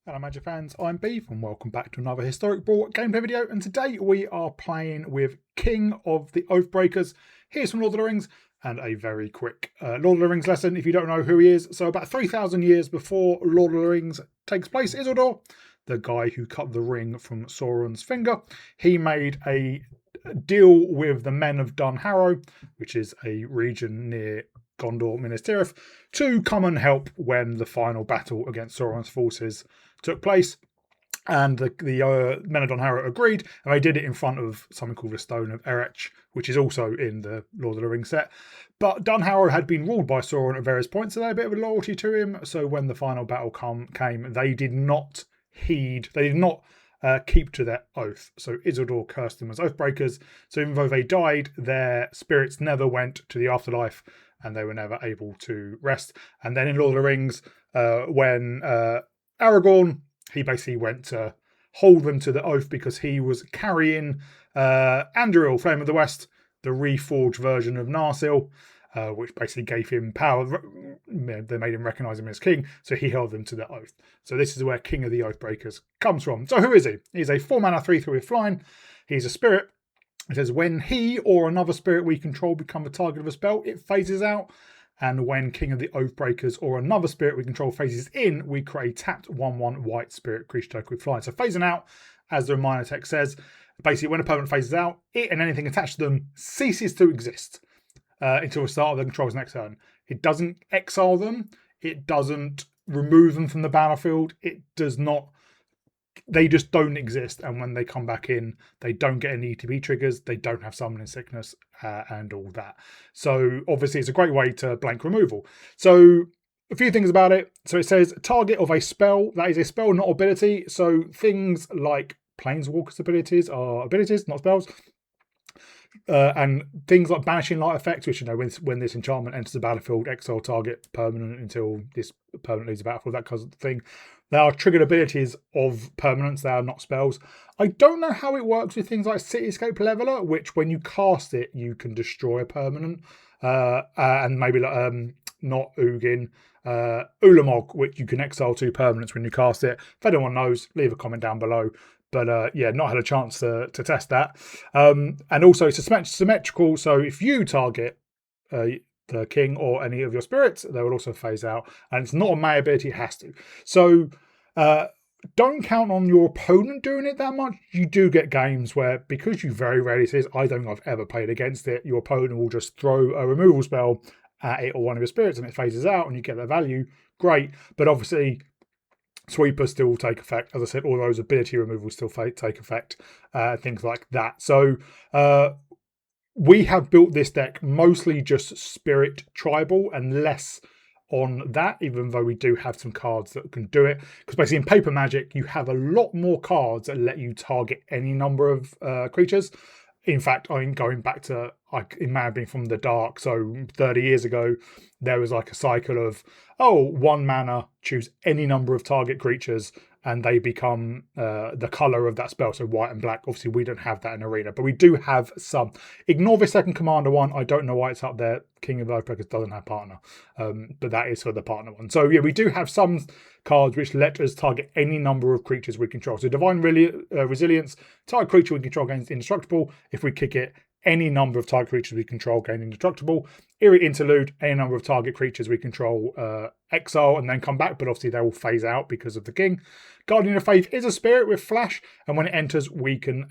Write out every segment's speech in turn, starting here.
Hello Magic fans, I'm Beef and welcome back to another Historic Brawl gameplay video, and today we are playing with King of the Oathbreakers. Here's from Lord of the Rings and a very quick Lord of the Rings lesson if you don't know who he is. So about 3,000 years before Lord of the Rings takes place, Isildur, the guy who cut the ring from Sauron's finger, he made a deal with the men of Dun Harrow, which is a region near Gondor, Minas Tirith, to come and help when the final battle against Sauron's forces took place. And the men of Dun Harrow agreed, and they did it in front of something called the Stone of Erech, which is also in the Lord of the Rings set. But Dun Harrow had been ruled by Sauron at various points, so they had a bit of a loyalty to him. So when the final battle came, they did not heed, they did not keep to their oath. So Isildur cursed them as Oathbreakers. So even though they died, their spirits never went to the afterlife, and they were never able to rest. And then in Lord of the Rings, when Aragorn, he basically went to hold them to the oath because he was carrying Anduril, Flame of the West, the reforged version of Narsil, which basically gave him power. They made him recognise him as king, so he held them to the oath. So this is where King of the Oathbreakers comes from. So who is he? He's a 4-mana 3/3 with flying. He's a spirit. It says when he or another spirit we control become the target of a spell, it phases out. And when King of the Oathbreakers or another spirit we control phases in, we create a tapped 1/1 white spirit creature token with flying. So phasing out, as the reminder text says, basically when a permanent phases out, it and anything attached to them ceases to exist until the start of the control's next turn. It doesn't exile them. It doesn't remove them from the battlefield. It does not. They just don't exist, and when they come back in, they don't get any ETB triggers, they don't have summoning sickness, and all that. So obviously it's a great way to blank removal. So a few things about it. So it says target of a spell. That is a spell, not ability. So things like Planeswalkers abilities are abilities, not spells. And things like banishing light effects, which, you know, when this enchantment enters the battlefield, exile target permanent until this permanent leaves the battlefield, that kind of thing. They are triggered abilities of permanents, they are not spells. I don't know how it works with things like Cityscape Leveler, which when you cast it, you can destroy a permanent. And maybe not Ugin, Ulamog, which you can exile 2 permanents when you cast it. If anyone knows, leave a comment down below. But yeah, not had a chance to test that. And also it's symmetrical, so if you target the king or any of your spirits, they will also phase out. And it's not a May ability, it has to. So don't count on your opponent doing it that much. You do get games where, because you very rarely see it, I don't think I've ever played against it, your opponent will just throw a removal spell at it or one of your spirits and it phases out and you get that value. Great. But obviously sweepers still take effect. As I said, all those ability removals still take effect, things like that. So we have built this deck mostly just spirit tribal and less on that, even though we do have some cards that can do it. Because basically in Paper Magic, you have a lot more cards that let you target any number of creatures. In fact, I'm going back to, it may have been from the Dark, so 30 years ago, there was like a cycle of, 1 mana, choose any number of target creatures, and they become the colour of that spell, so white and black. Obviously, we don't have that in Arena, but we do have some. Ignore the second Commander one. I don't know why it's up there. King of Oathbreakers doesn't have partner, but that is for the partner one. So yeah, we do have some cards which let us target any number of creatures we control. So Divine Resilience, target creature we control gains indestructible. If we kick it, any number of target creatures we control gain indestructible. Eerie Interlude, any number of target creatures we control exile and then come back, but obviously they will phase out because of the king. Guardian of Faith is a spirit with flash, and when it enters, we can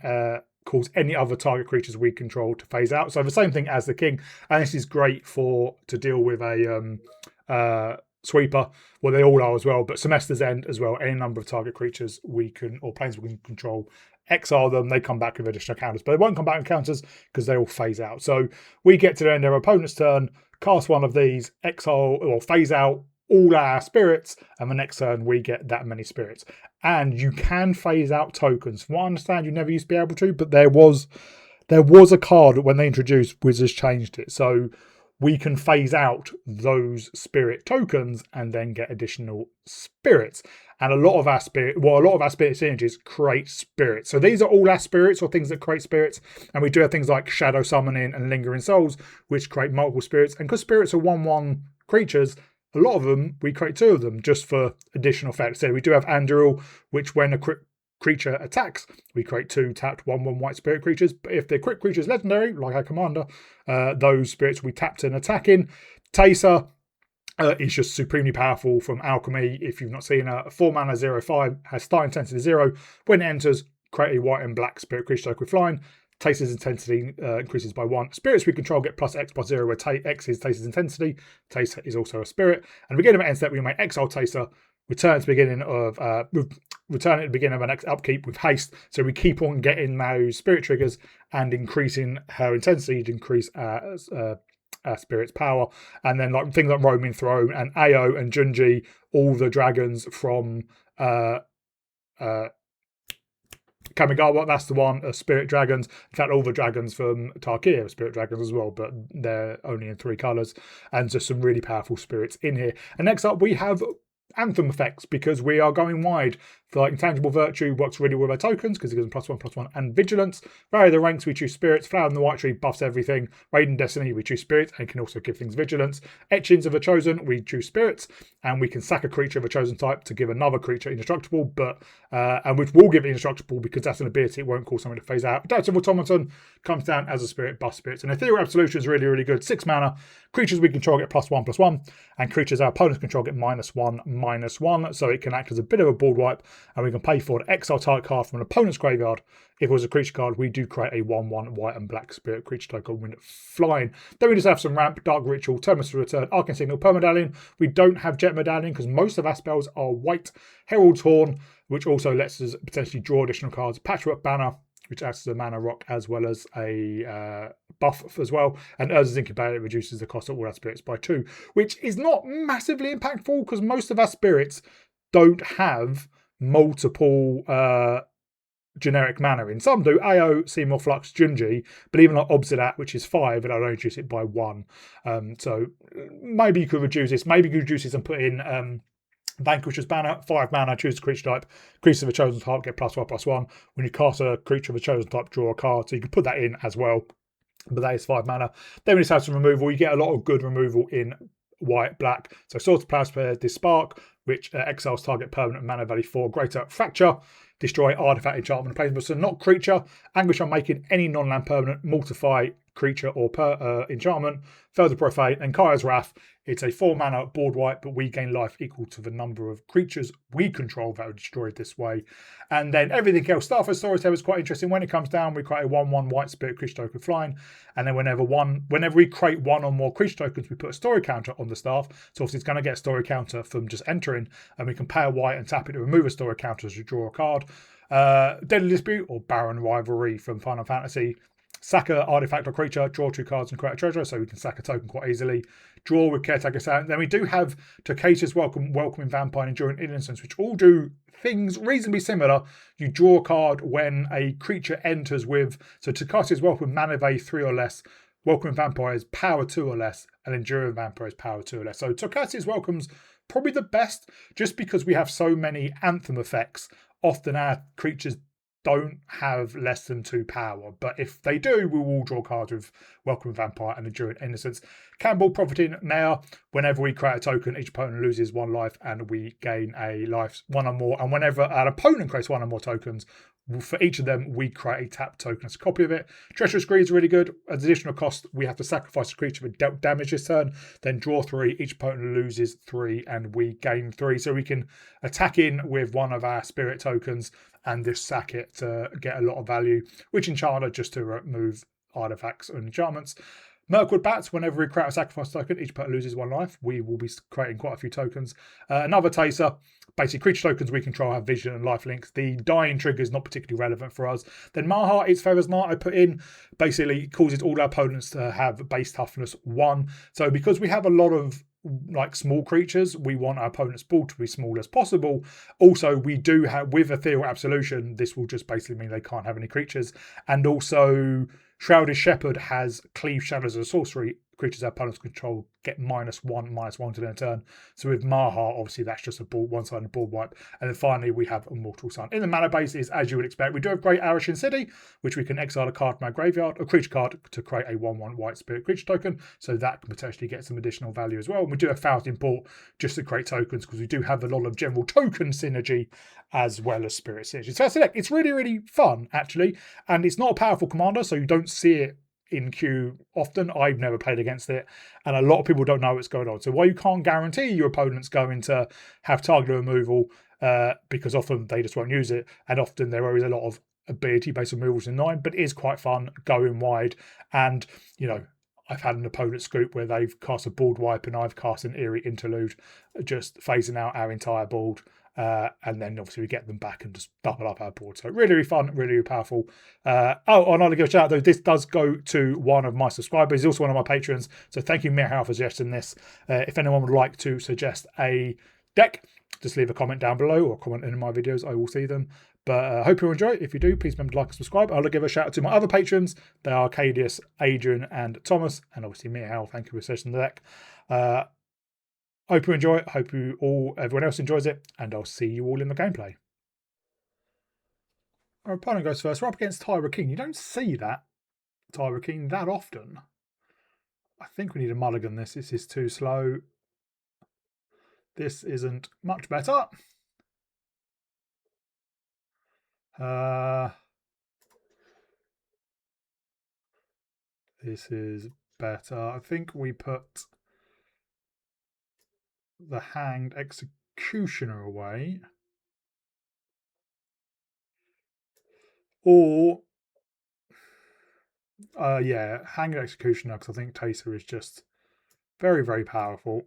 cause any other target creatures we control to phase out. So the same thing as the king, and this is great to deal with a sweeper. Well, they all are as well, but Semester's End as well. Any number of target creatures we can, or planes we can control, exile them, they come back with additional counters, but they won't come back with counters because they all phase out. So we get to the end of our opponent's turn, cast one of these, exile or phase out all our spirits, and the next turn we get that many spirits. And you can phase out tokens. From what I understand, you never used to be able to, but there was a card when they introduced Wizards changed it. So we can phase out those spirit tokens and then get additional spirits. And a lot of our spirit synergies create spirits. So these are all our spirits or things that create spirits. And we do have things like Shadow Summoning and Lingering Souls, which create multiple spirits. And because spirits are 1/1 creatures, a lot of them, we create 2 of them just for additional effects. So we do have Anduril, which when a creature attacks, we create 2 tapped 1/1 white spirit creatures. But if the quick creature is legendary, like our commander, those spirits will be tapped and attacking. Taser is just supremely powerful from Alchemy. If you've not seen a 4 mana 0/5, has star intensity 0. When it enters, create a white and black spirit creature token with flying. Taser's intensity increases by 1. Spirits we control get +X+0, where X is Taser's intensity. Taser is also a spirit. And at the beginning of end step, we may exile Taser, return at the beginning of our next upkeep with haste. So we keep on getting those spirit triggers and increasing her intensity to increase our spirit's power. And then like things like Roaming Throne and Ao and Junji, all the dragons from Kamigawa, that's the one, spirit dragons. In fact, all the dragons from Tarkir are spirit dragons as well, but they're only in 3 colours. And just some really powerful spirits in here. And next up, we have Anthem effects, because we are going wide. For like Intangible Virtue works really well with our tokens because it gives them +1/+1 and Vigilance. Vary the ranks, we choose spirits. Flower in the White Tree buffs everything. Raiden Destiny, we choose spirits and can also give things Vigilance. Etchings of a Chosen, we choose spirits, and we can sack a creature of a chosen type to give another creature indestructible, and which will give it indestructible because that's an ability, it won't cause something to phase out. Adaptive Automaton comes down as a spirit, buff spirits. And Ethereal Absolution is really, really good. 6 mana. Creatures we control get +1/+1, and creatures our opponents control get -1/-1, so it can act as a bit of a board wipe, and we can pay for an exile target card from an opponent's graveyard. If it was a creature card, we do create a 1/1 white and black spirit creature token with flying. Then we just have some ramp, Dark Ritual, Terminus to Return, Arcane Signal, Pearl Medallion. We don't have Jet Medallion because most of our spells are white. Herald's Horn, which also lets us potentially draw additional cards. Patchwork Banner, which acts as a mana rock as well as a buff as well. And Urza's Incubator reduces the cost of all our spirits by 2, which is not massively impactful because most of our spirits don't have multiple generic mana in. Some do, Ao, Seymour, Flux, Junji, but even like Obsidian, which is 5, and I'll only reduce it by 1. So maybe you could reduce this. Maybe you could reduce this and put in Vanquisher's Banner, 5 mana, choose a creature type. Creatures of a chosen type get +1/+1. When you cast a creature of a chosen type, draw a card. So you can put that in as well. But that is 5 mana. Then we just have some removal. You get a lot of good removal in white, black. So Swords of Plowspare, Dispark, which exiles target permanent mana value 4. Greater Fracture, destroy artifact, enchantment, and placement. So not creature. Anguish on making any non-land permanent. Multiply creature or enchantment. Further Profane, and Kaya's Wrath. It's a 4 mana board wipe, but we gain life equal to the number of creatures we control that are destroyed this way. And then everything else. Starfire Storyteller is quite interesting. When it comes down, we create a 1/1 white spirit creature token flying. And then whenever we create 1 or more creature tokens, we put a story counter on the staff. So obviously it's going to get a story counter from just entering, and we can pay a white and tap it to remove a story counter as you draw a card. Deadly Dispute or Baron Rivalry from Final Fantasy. Sack a artifact or creature, draw 2 cards and create a treasure, so we can sack a token quite easily. Draw with Caretaker Sound. Then we do have Tokasa's Welcoming Vampire and Enduring Innocence, which all do things reasonably similar. You draw a card when a creature enters with, so Tokasa's Welcome, mana value 3 or less. Welcoming Vampire is power 2 or less, and Enduring Vampire is power 2 or less. So Tokasa's Welcome's probably the best, just because we have so many Anthem effects. Often our creatures don't have less than 2 power, but if they do, we will draw cards with Welcome Vampire and Enduring Innocence. Campbell Profiting Mayor, whenever we create a token, each opponent loses 1 life and we gain a life 1 or more, and whenever an opponent creates 1 or more tokens, for each of them, we create a tapped token as a copy of it. Treacherous Greed is really good. As additional cost, we have to sacrifice a creature with dealt damage this turn, then draw 3. Each opponent loses 3 and we gain 3. So we can attack in with 1 of our spirit tokens and just sack it to get a lot of value. Witch Enchanter just to remove artifacts and enchantments. Mirkwood Bats, whenever we create a sacrifice token, each opponent loses 1 life. We will be creating quite a few tokens. Another Taser. Basically, creature tokens we control have vision and life links. The dying trigger is not particularly relevant for us. Then Maha, its Feathers Knot I put in, basically causes all our opponents to have base toughness 1. So because we have a lot of like small creatures, we want our opponent's ball to be small as possible. Also, we do have, with Ethereal Absolution, this will just basically mean they can't have any creatures. And also, Shrouded Shepherd has Cleave Shadows as a sorcery. creatures our opponents control get -1/-1 to their turn. So with Maha, obviously that's just a one-sided board wipe. And then finally we have Immortal Sun. In the mana base is as you would expect. We do have Great Arishin City, which we can exile a card from our graveyard, a creature card, to create a 1/1 white spirit creature token. So that can potentially get some additional value as well. And we do have Thousand Import just to create tokens, because we do have a lot of general token synergy as well as spirit synergy. So that's it. It's really, really fun, actually. And it's not a powerful commander, so you don't see it in queue often. I've never played against it, and a lot of people don't know what's going on. So while you can't guarantee your opponent's going to have target removal, because often they just won't use it, and often there is a lot of ability-based removals in 9, but it is quite fun going wide. And, you know, I've had an opponent scoop where they've cast a board wipe and I've cast an Eerie Interlude, just phasing out our entire board. And then obviously we get them back and just double up our board. So really, really fun, really, really powerful. And I'd like to give a shout out though. This does go to one of my subscribers. He's also one of my patrons. So thank you, Mihal, for suggesting this. If anyone would like to suggest a deck, just leave a comment down below or comment in my videos. I will see them. But I hope you enjoy it. If you do, please remember to like and subscribe. I'll give a shout out to my other patrons. They are Cadius, Adrian, and Thomas. And obviously Mihal, thank you for suggesting the deck. Hope you enjoy it. Hope everyone else enjoys it. And I'll see you all in the gameplay. Our opponent goes first. We're up against Tyra King. You don't see that Tyra King that often. I think we need a mulligan this. This is too slow. This isn't much better. This is better. I think we put the Hanged Executioner away. Or, yeah, Hanged Executioner, because I think Taser is just very, very powerful.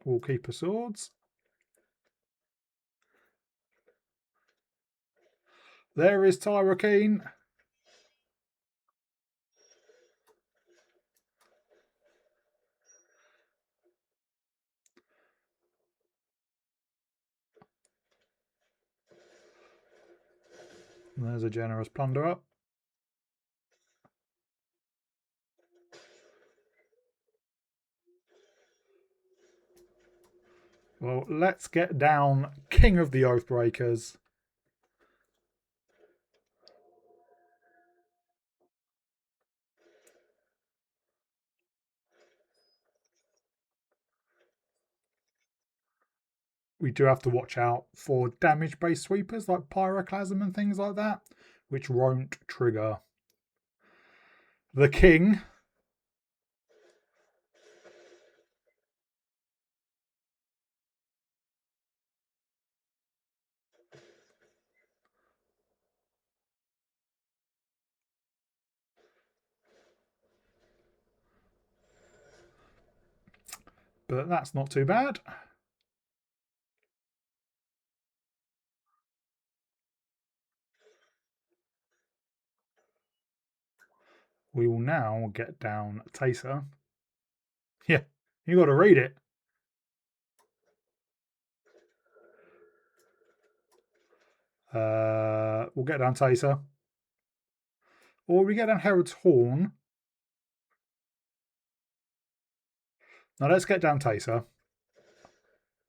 Wallkeeper Swords. There is Tyra King. There's a generous plunderer. Well, let's get down King of the Oathbreakers. We do have to watch out for damage-based sweepers like Pyroclasm and things like that, which won't trigger the King. But that's not too bad. We will now get down Taser. Yeah, you got to read it. We'll get down Taser. Or we get down Herald's Horn. Now let's get down Taser.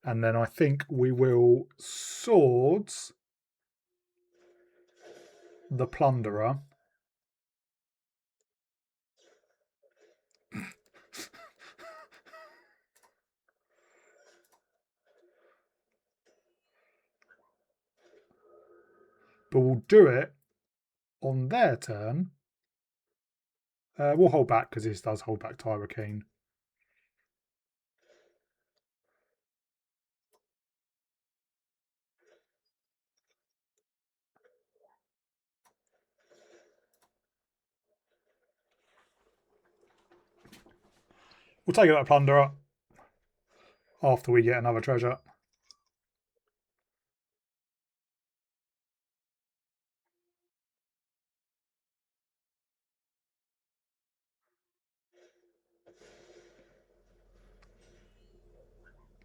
And then I think we will Swords the Plunderer. But we'll do it on their turn. We'll hold back because this does hold back Tyra King. We'll take that Plunderer after we get another treasure.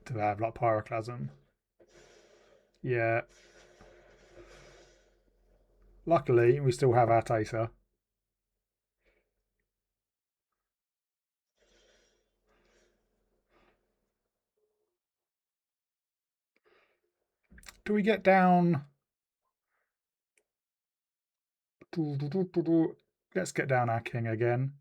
To have like Pyroclasm. Yeah. Luckily, we still have our Taser. Do we get down? Let's get down our king again.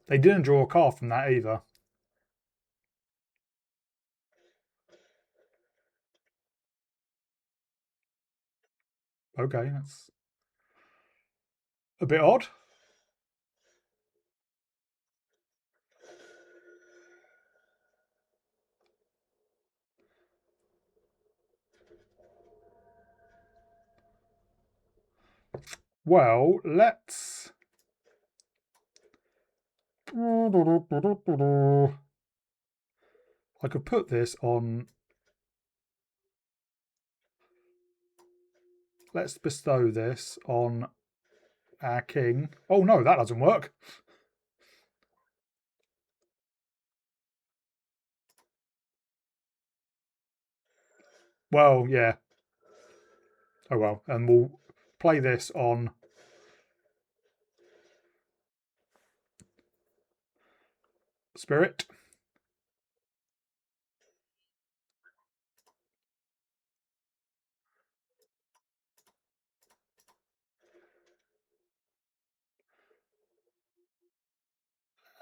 They didn't draw a card from that either. Okay, that's a bit odd. Well, let's... I could put this on... Let's bestow this on our king. Oh no, that doesn't work. Well, yeah. Oh well, and we'll play this on Spirit.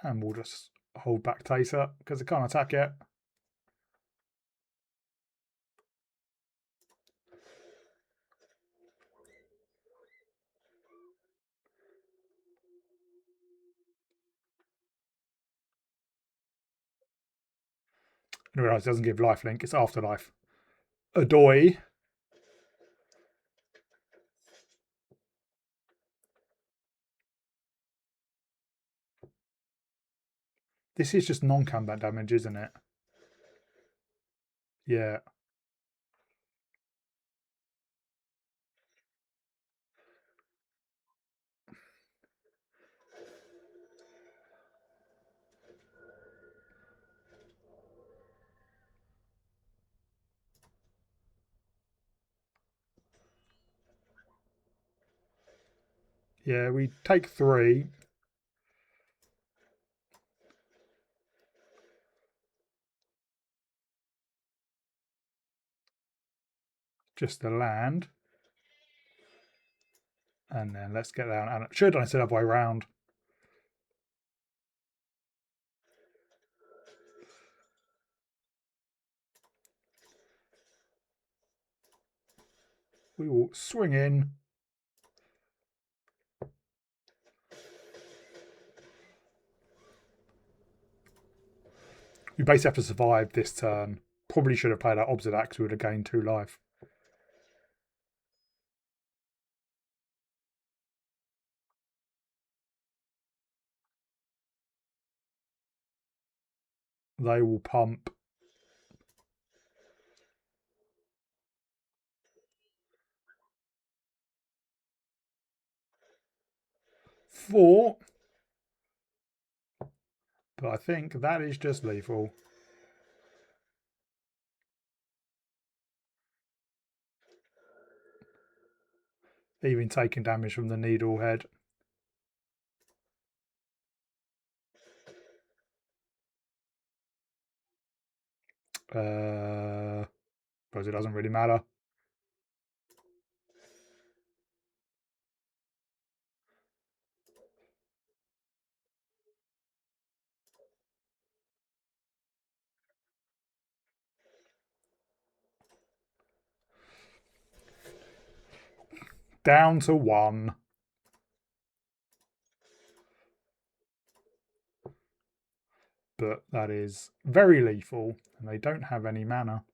And we'll just hold back Taser because it can't attack yet. I realise it doesn't give lifelink, it's afterlife. Adoy. This is just non-combat damage, isn't it? Yeah. Yeah, we take 3. Just the land. And then let's get down. And should I set up way round? We will swing in. We basically have to survive this turn. Probably should have played our opposite axe. We would have gained 2 life. They will pump. Four. But I think that is just lethal. Even taking damage from the needle head. Suppose it doesn't really matter. Down to 1. But that is very lethal, and they don't have any mana.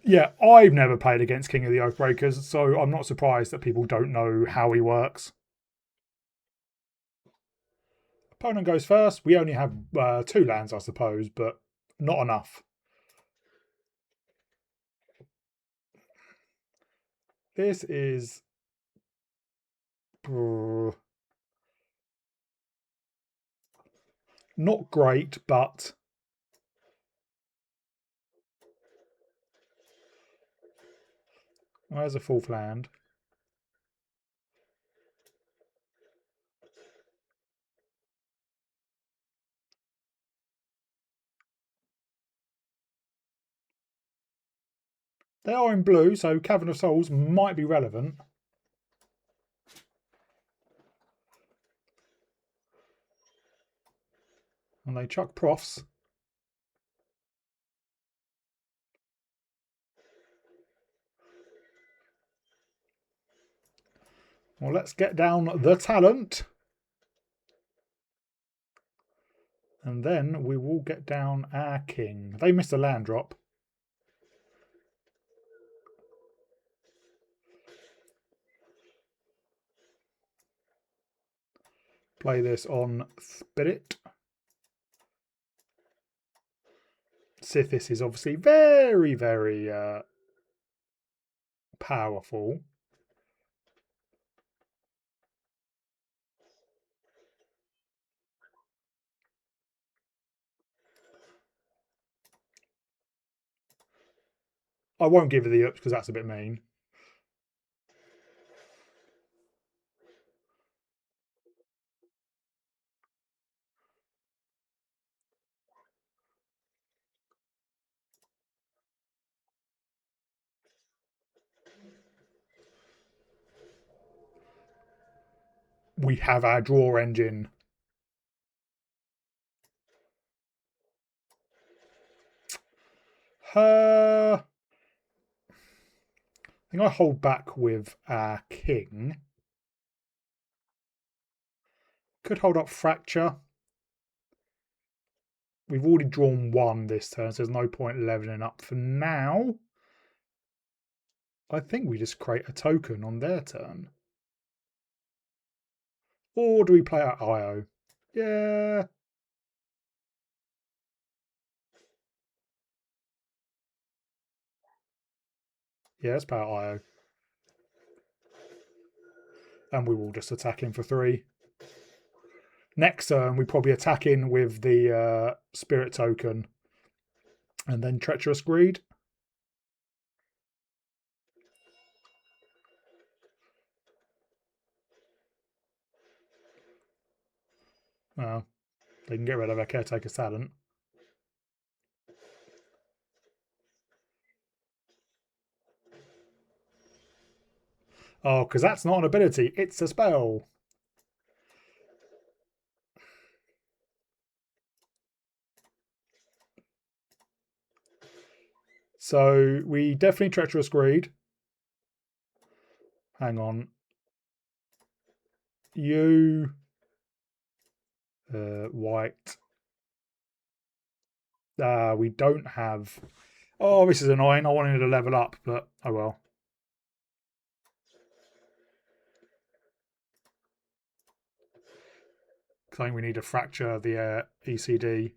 Yeah, I've never played against King of the Oathbreakers, so I'm not surprised that people don't know how he works. Opponent goes first. We only have 2 lands, I suppose, but not enough. This is not great, but there's a fourth land. They are in blue, so Cavern of Souls might be relevant. And they chuck profs. Well, let's get down the talent. And then we will get down our king. They missed a land drop. Play this on Spirit. Sithis is obviously very, very powerful. I won't give her the ups because that's a bit mean. We have our draw engine. I think I hold back with our king. Could hold up Fracture. We've already drawn one this turn, so there's no point leveling up for now. I think we just create a token on their turn. Or do we play out IO? Yeah. Yeah, let's play out IO. And we will just attack him for 3. Next turn, we probably attack in with the Spirit token. And then Treacherous Greed. Well, they can get rid of our Caretaker's talent. Oh, because that's not an ability, it's a spell. So we definitely Treacherous Greed. Hang on. You... white. We don't have... Oh, this is annoying. I wanted to level up, but oh well. I think we need to fracture the ECD.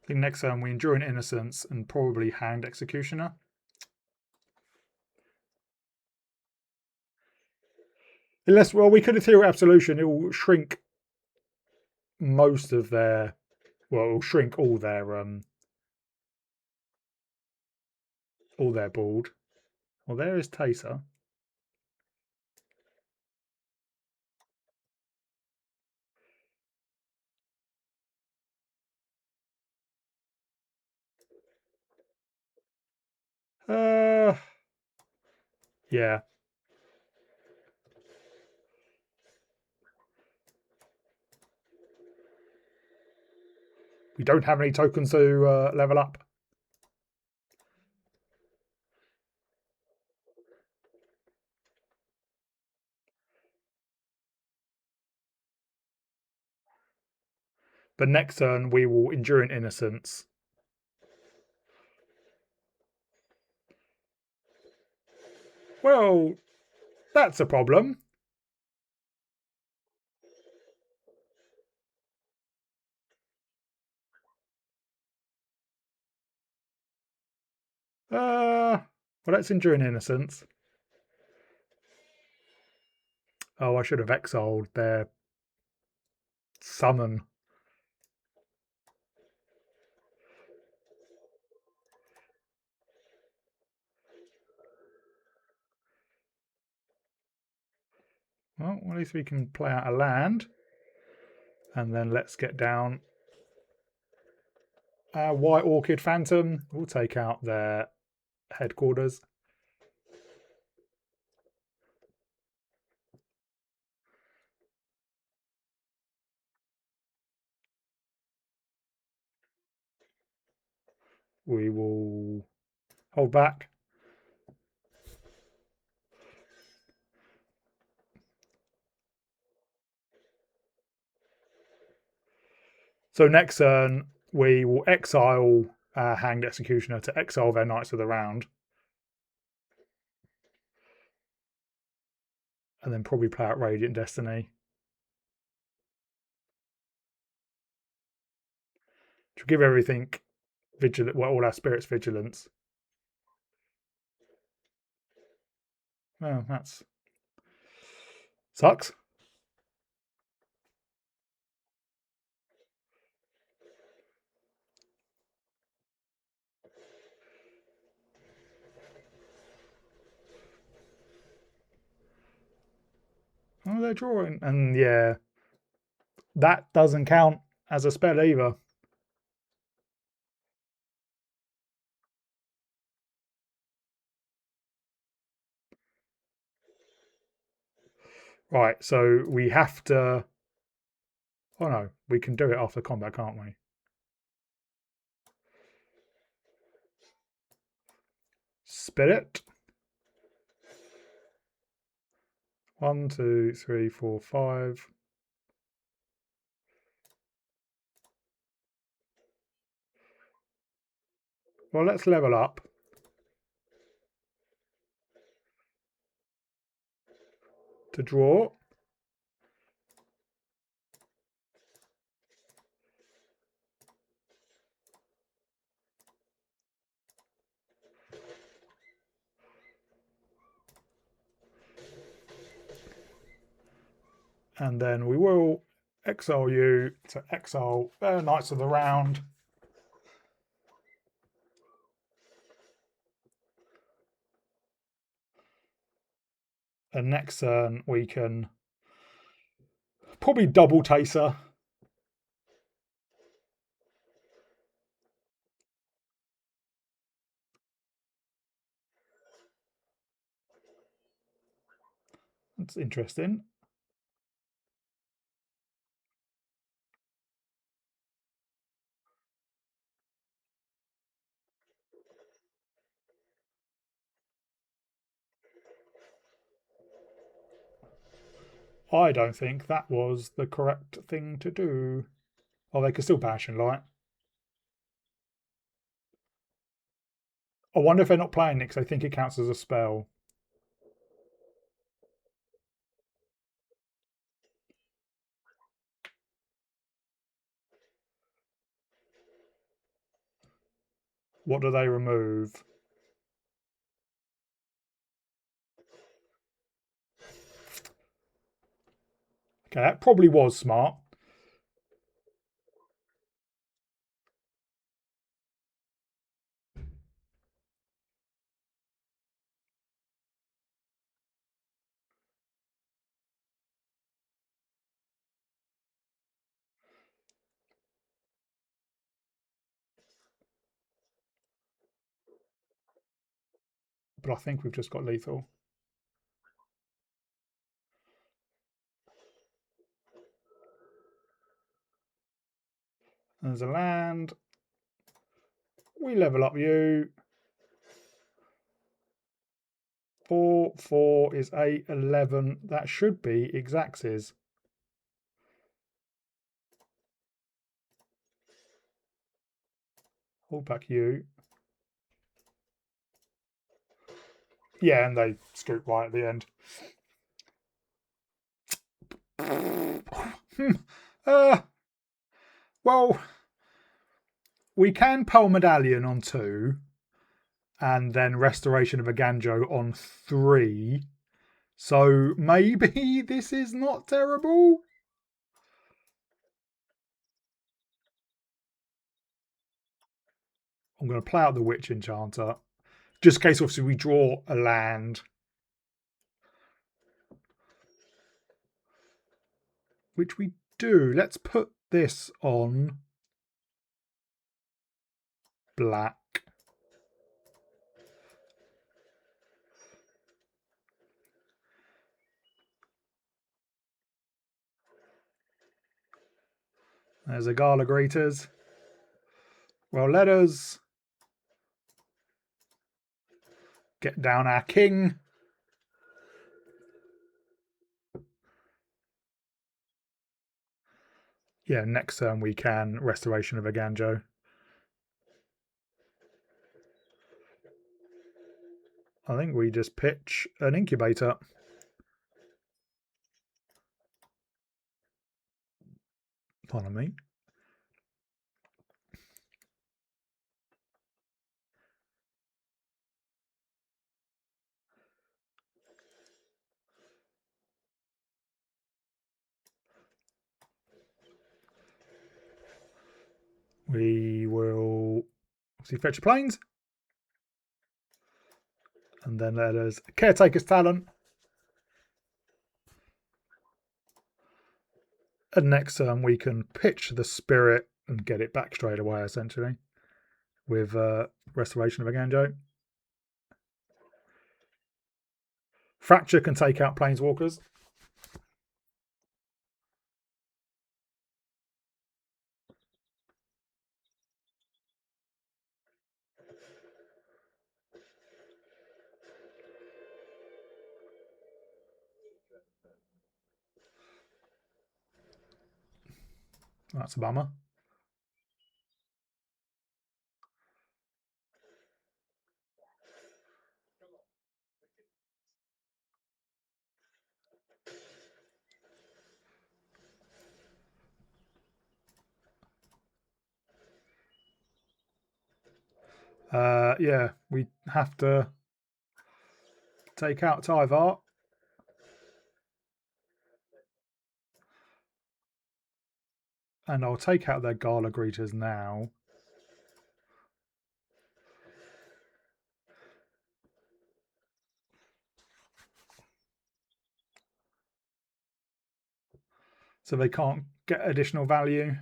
I think next turn we Enduring Innocence and probably Hanged Executioner. Unless, well, we could Ethereal Absolution. It will shrink most of their... Well, it will shrink all their board. Well, there is Taser. Yeah. We don't have any tokens to level up. But next turn we will Enduring Innocence. Well, that's a problem. Well, that's Enduring Innocence. Oh, I should have exiled their summon. Well, at least we can play out a land. And then let's get down. White Orchid Phantom. We'll take out their headquarters. We will hold back. So next turn, we will exile Hanged Executioner to exile their Knights of the Round. And then probably play out Radiant Destiny. To give everything vigilant, well, all our spirits vigilance. Oh, that's sucks. Oh, they're drawing. And yeah, that doesn't count as a spell either. Right, so we have to... Oh no, we can do it after combat, can't we? Spirit. 1, 2, 3, 4, 5. Well, let's level up. To draw. And then we will exile you to exile Knights of the Round. And next turn we can probably double Taser. That's interesting. I don't think that was the correct thing to do. Oh, they could still bash and light. I wonder if they're not playing it because they think it counts as a spell. What do they remove? Okay, that probably was smart. But I think we've just got lethal. There's a land. We level up you. 4, 4 is 8, 11. That should be Exaxes. Hold back you. Yeah, and they scoop right at the end. Well, we can Pearl Medallion on 2, and then Restoration of a Ganjo on 3. So maybe this is not terrible. I'm going to play out the Witch Enchanter. Just in case, obviously, we draw a land. Which we do. Let's put this on black. There's a Gala Greeters. Well, let us get down our king. Yeah, next turn we can Restoration of a Ganjo. I think we just pitch an Incubator. Pardon me. We will see fetch your planes. And then let us Caretaker's Talent. And next turn we can pitch the Spirit and get it back straight away, essentially, with Restoration of a Ganjo. Fracture can take out Planeswalkers. That's a bummer. Yeah, we have to take out Tyvar. And I'll take out their Gala Greeters now. So they can't get additional value.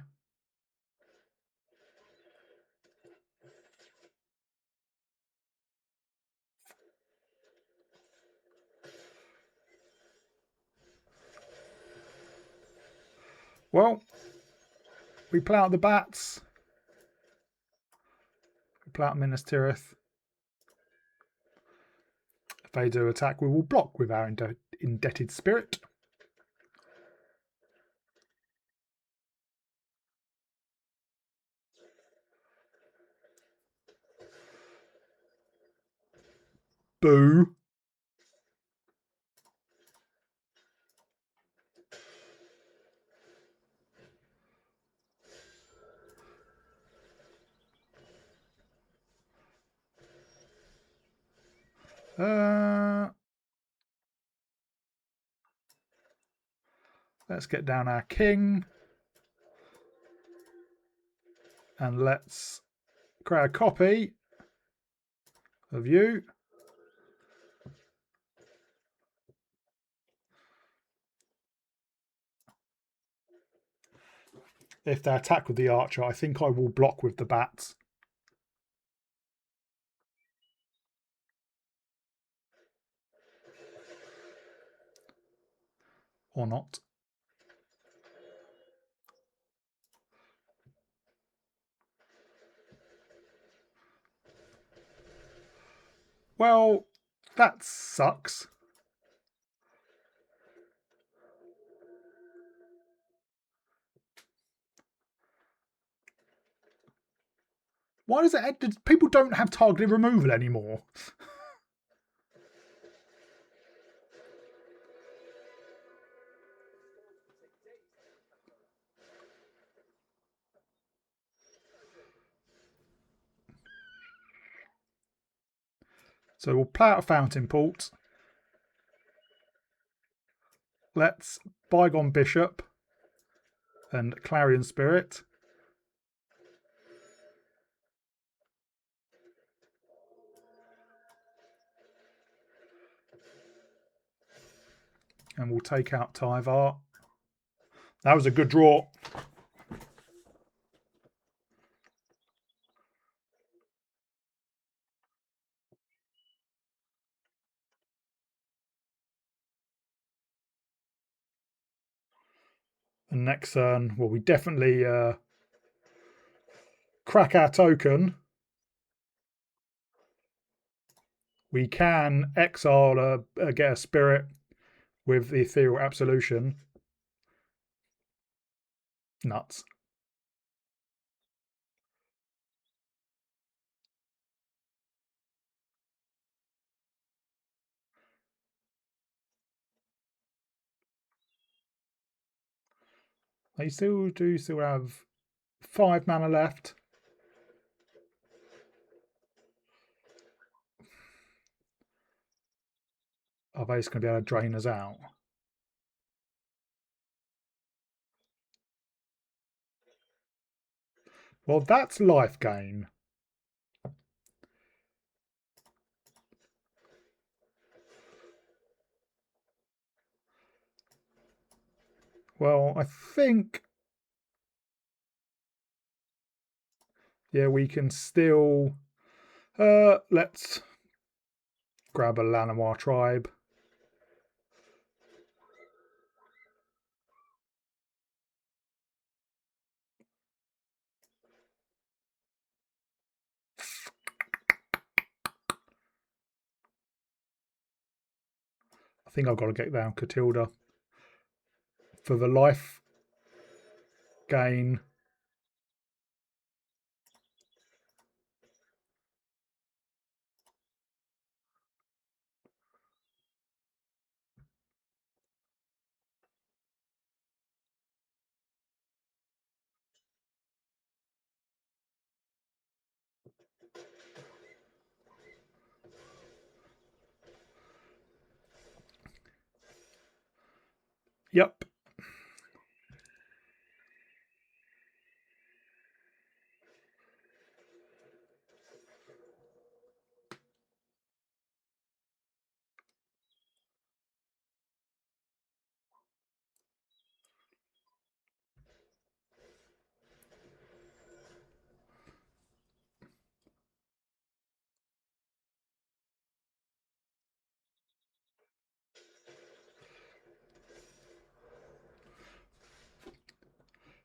Well, we play out the bats. We play out Minas Tirith. If they do attack, we will block with our Indebted Spirit. Boo. Let's get down our king. And let's create a copy of you. If they attack with the archer, I think I will block with the bats. Or not. Well, that sucks. Why does it... People don't have targeted removal anymore. So we'll play out a Fountain Port. Let's Bygone Bishop and Clarion Spirit. And we'll take out Tyvar. That was a good draw. And next turn, well, we definitely crack our token. We can exile get a spirit with the Ethereal Absolution. Nuts. They still have 5 mana left. Are they just going to be able to drain us out? Well, that's life gain. Well, I think... Yeah, we can still... let's grab a Llanowar Tribe. I think I've got to get down Catilda for the life gain. Yep.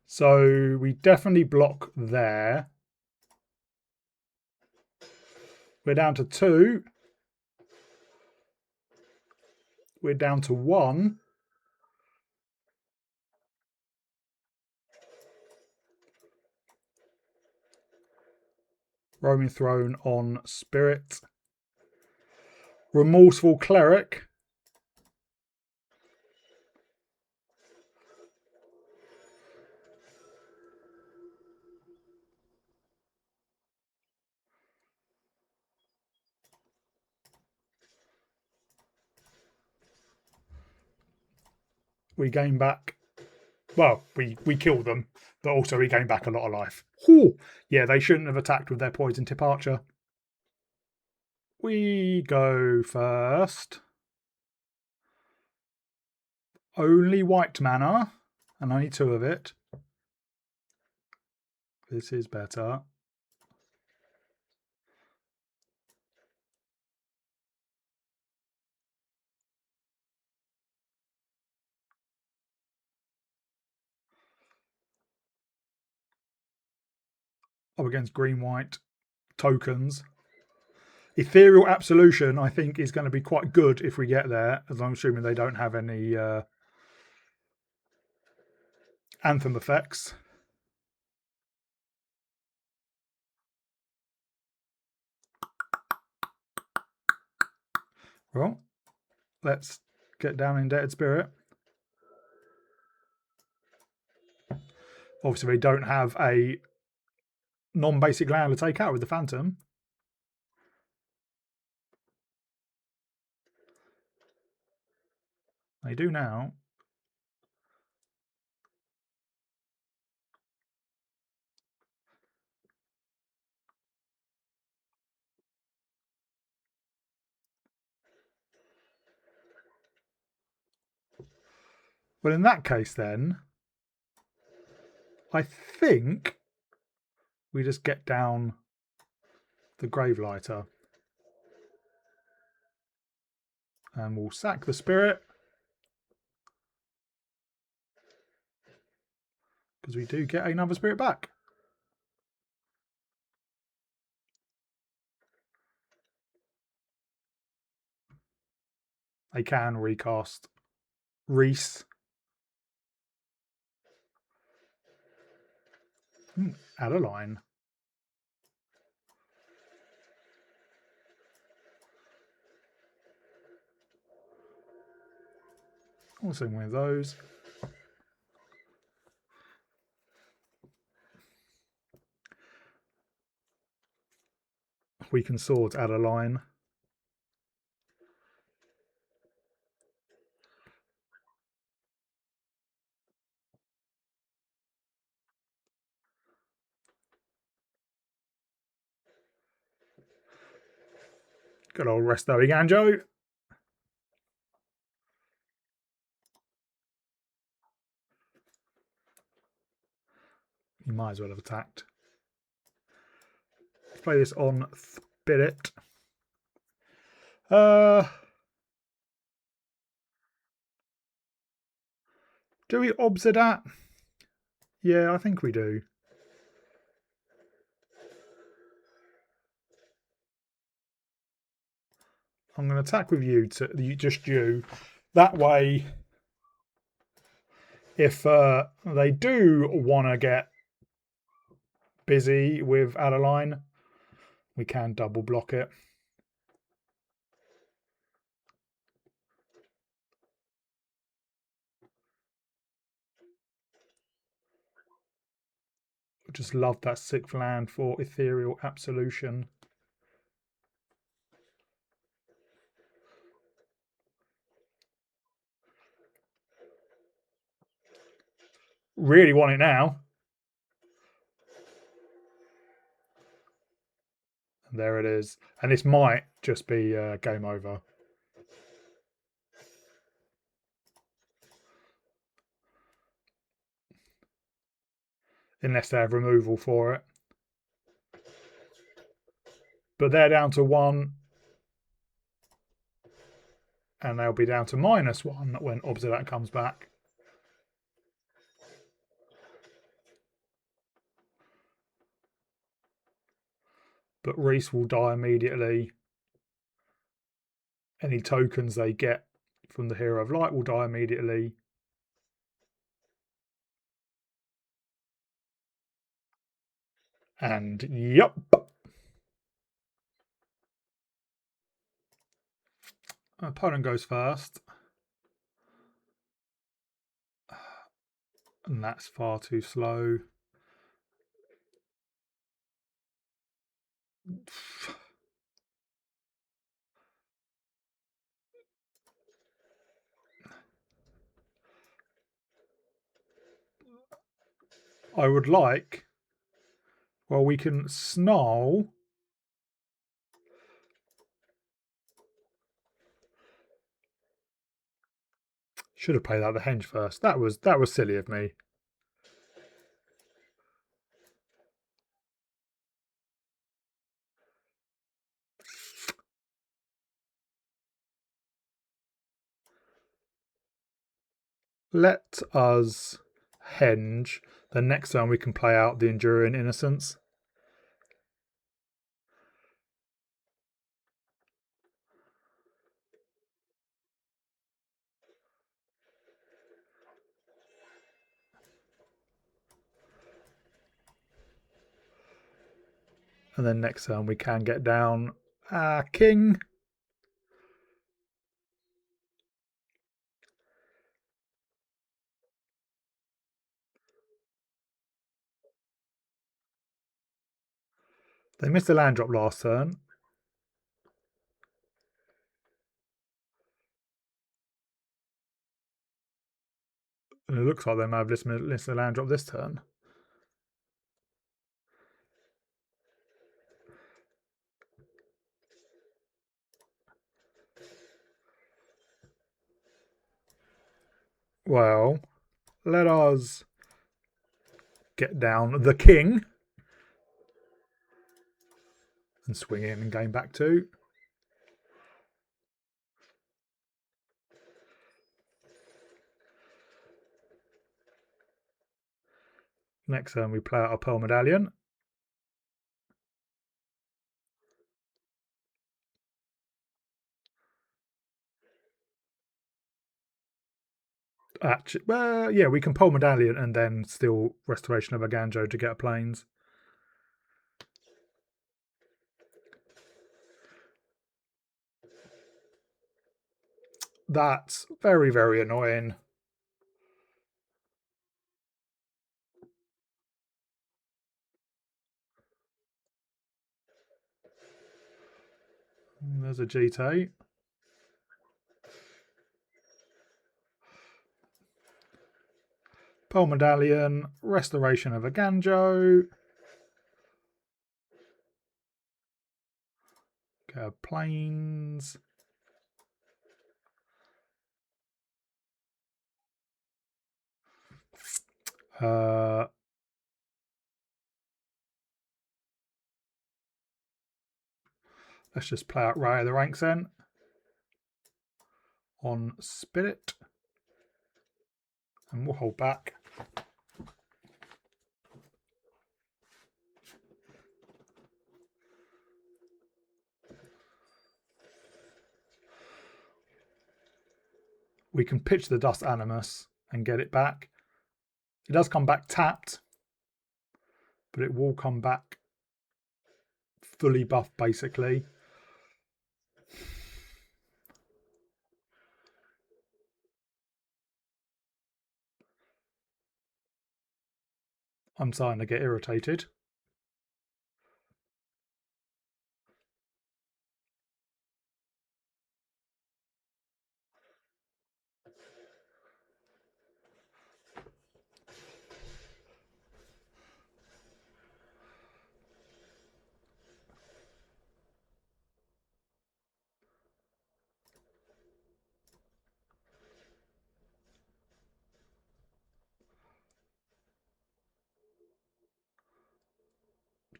So we definitely block there. We're down to 2. We're down to 1. Roaming Throne on Spirit. Remorseful Cleric. We gain back... Well, we kill them, but also we gain back a lot of life. Ooh, yeah, they shouldn't have attacked with their Poison Tip Archer. We go first. Only white mana, and only 2 of it. This is better. Up against green-white tokens. Ethereal Absolution, I think, is going to be quite good if we get there, as I'm assuming they don't have any Anthem effects. Well, let's get down Indebted Spirit. Obviously, we don't have a non-basic land to take out with the Phantom. They do now. Well, in that case, then, I think we just get down the Gravelighter. And we'll sack the Spirit. Because we do get another Spirit back. They can recast Reese. Add a line. Also one of those. Weaken Swords, add a line. Good old Resto Ganjo. You might as well have attacked. Let's play this on Spirit. Do we obs that? Yeah, I think we do. I'm going to attack with you, just you. That way, if they do want to get busy with Adeline, we can double block it. Just love that 6th land for Ethereal Absolution. Really want it now. And there it is. And this might just be game over. Unless they have removal for it. But they're down to 1. And they'll be down to -1 when Obsidat comes back. But Reese will die immediately. Any tokens they get from the Hero of Light will die immediately. And yep. Opponent goes first. And that's far too slow. I would like, well, we can snarl. Should have played out the henge first. That was silly of me. Let us henge. The next time we can play out the Enduring Innocence. And then next time we can get down King. They missed a land drop last turn. And it looks like they may have missed a land drop this turn. Well, let us get down the king and swing in and gain back 2. Next turn we play out a Pearl Medallion. Actually, yeah, we can Pearl Medallion and then still Restoration of a Ganjo to get planes. That's very, very annoying. There's a GT. Pearl Medallion, Restoration of a Ganjo. Planes. Let's just play out Ray of the Ranks then. On Spirit. And we'll hold back. We can pitch the Dust Animus and get it back. It does come back tapped, but it will come back fully buffed basically. I'm starting to get irritated.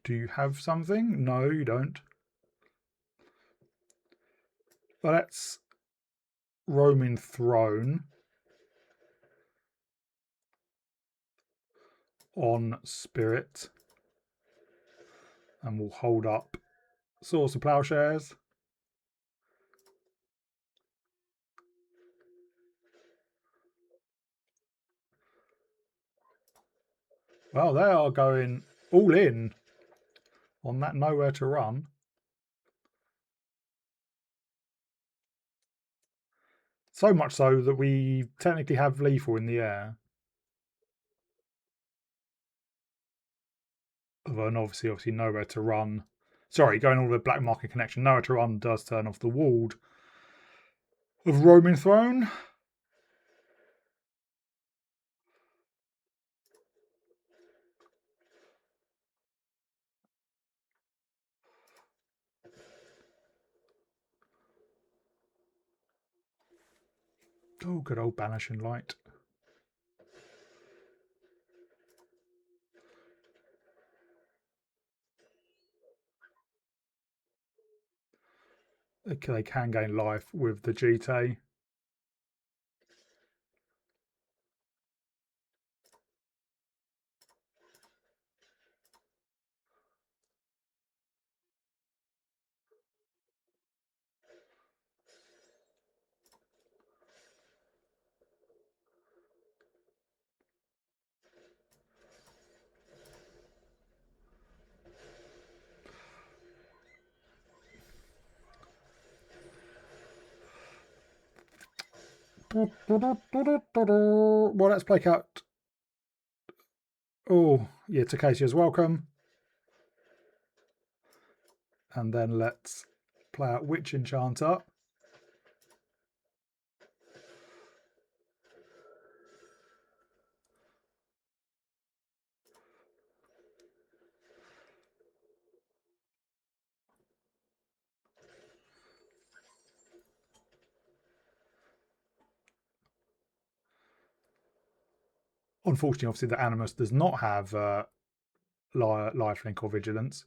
Do you have something? No, you don't. But let's Roaming Throne on Spirit. And we'll hold up Source of Plowshares. Well, they are going all in on that Nowhere to Run. So much so that we technically have Lethal in the air. And obviously Nowhere to Run. Sorry, going all the Black Market Connection. Nowhere to Run does turn off the Ward of Roaming Throne. Oh, good old Banishing Light. Okay, they can gain life with the GT. Well, let's play out. Oh, yeah, Takasia's welcome. And then let's play out Witch Enchanter. Unfortunately, obviously, the Animus does not have lifelink or vigilance.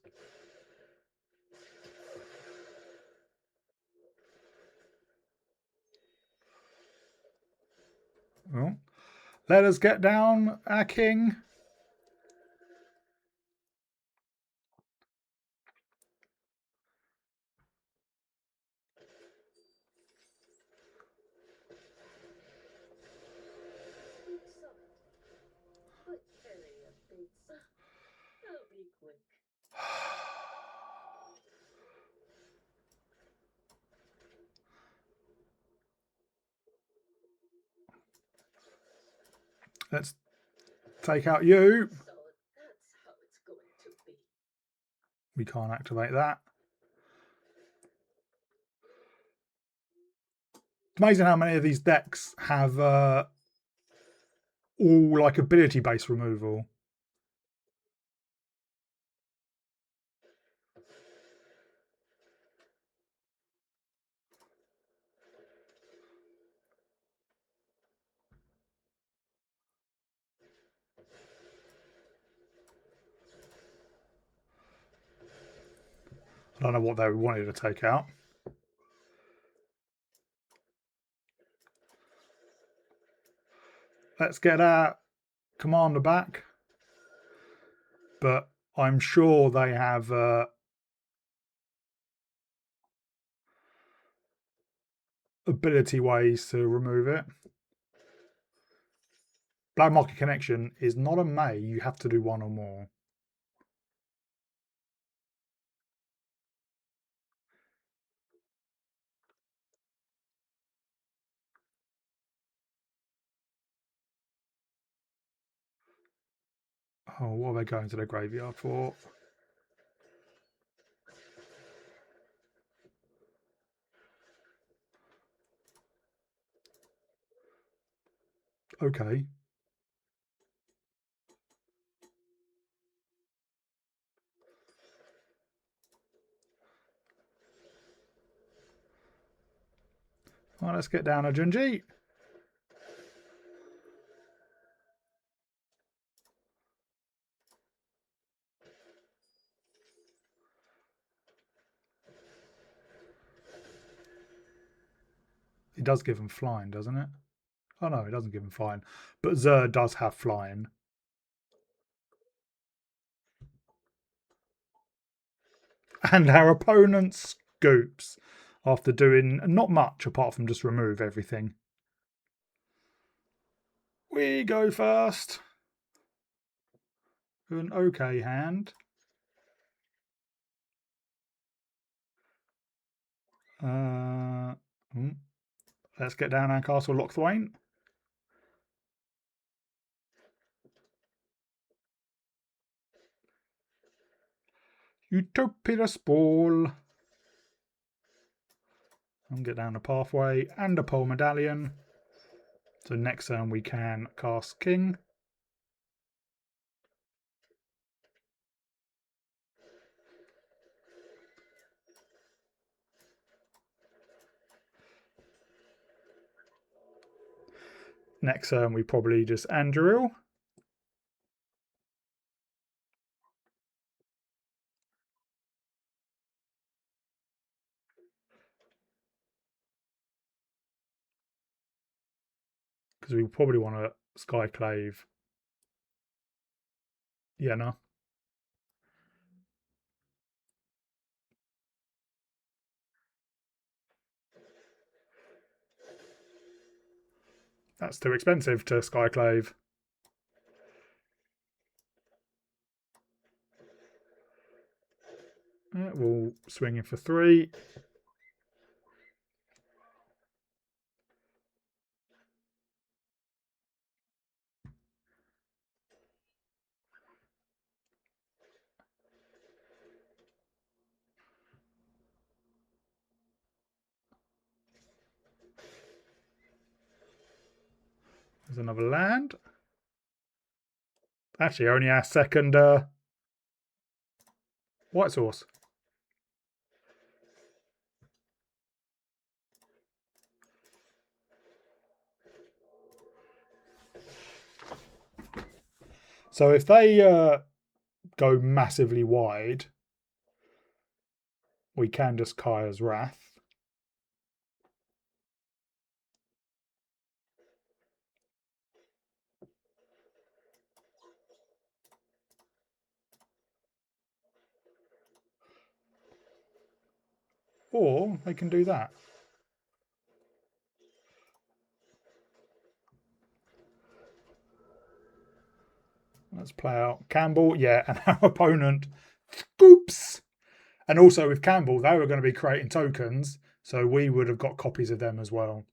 Well, let us get down our king. Let's take out you. We can't activate that. It's amazing how many of these decks have all like ability based removal. I don't know what they wanted to take out. Let's get our commander back. But I'm sure they have ability ways to remove it. Black Market Connection is not a may. You have to do one or more. Oh, what are they going to the graveyard for? Okay. Well, let's get down a Junji. It does give him flying, doesn't it? Oh no, it doesn't give him flying. But Zer does have flying. And our opponent scoops after doing not much apart from just remove everything. We go first. An okay hand. Let's get down our castle Lochthwain. Utopias Ball. And get down a pathway and a pole medallion. So next turn we can cast King. Next turn we probably just Andrew. Because we probably want to Skyclave. Yeah, no. That's too expensive to Skyclave. We'll swing in for 3. There's another land. Actually, only our second white source. So if they go massively wide, we can just Kaya's Wrath. Or they can do that. Let's play out Campbell. Yeah, and our opponent scoops. And also with Campbell, they were going to be creating tokens, so we would have got copies of them as well.